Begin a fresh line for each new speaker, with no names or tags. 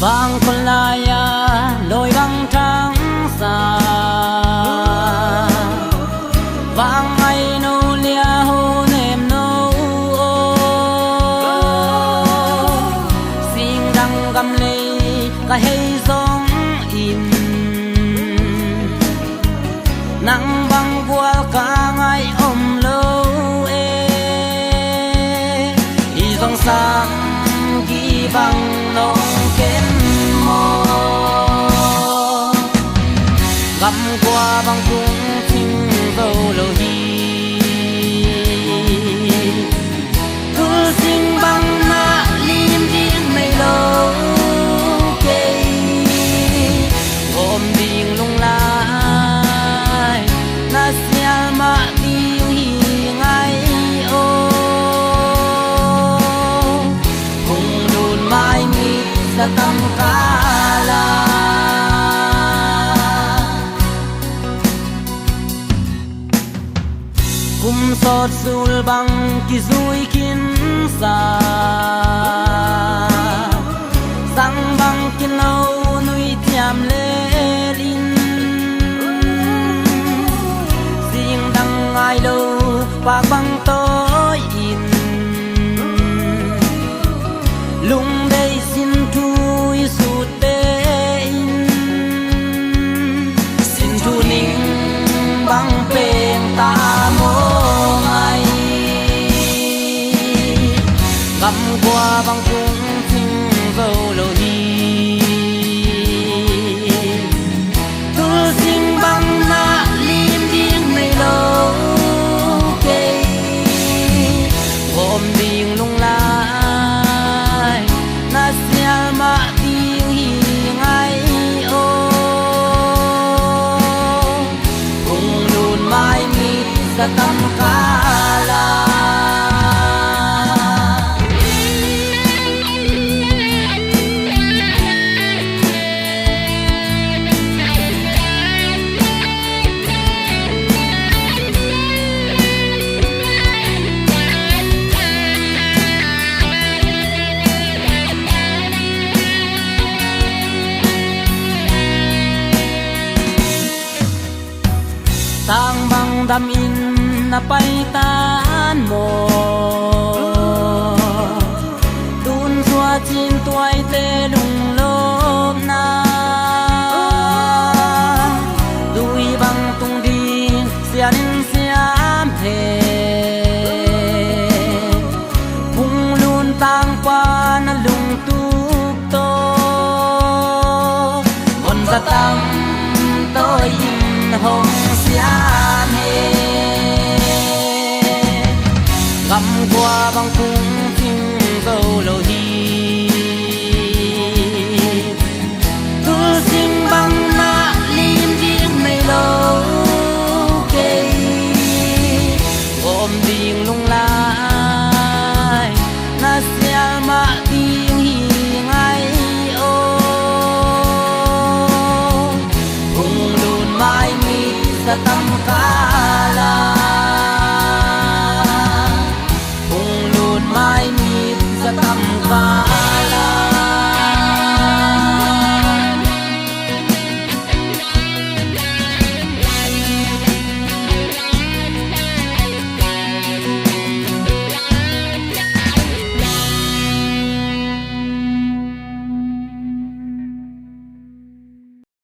vang con lai lối băng trắng xa vang ngày nô lia hô nêm nô xin đăng gầm lê cái hay giông im nắng băng qua cả ngày ôm lâu đi dòng sang ghi bằng nông kén mò găm qua băng cung thinh dâu lâu hi cứ sinh băng na lim điên mây lâu kê ôm điên lung lai na sia ma đi hi ngay ô hùng đồn mai mi sa tâm kala kum sot sul bang ki zui kin sa sang bang kin lâu nuôi tiam lê lin riêng đăng ai lâu và băng tối in lung đây xin thui sụt tên xin thu ninh băng bên ta mô ngày găm qua băng cung thinh dâu lâu hi cứ sinh băng na lim điên mây lâu kê gồm điên lung lai na sia ma điên hi ngay ô hùng đồn mai mi sa tâm kala tang bang dam in na pai tan mo tun xua chin tuai te lung lom na đuôi băng tung đi xian xiam he hung lun tang pa na lung tuk to on sa tam tôi in hồng xiam he găm qua băng cung thinh dâu lâu hi cứ sinh băng na lim điên mây lâu kê ôm điên lung lai na sia ma điên hi ngay ô hùng đồn mai mi sa tâm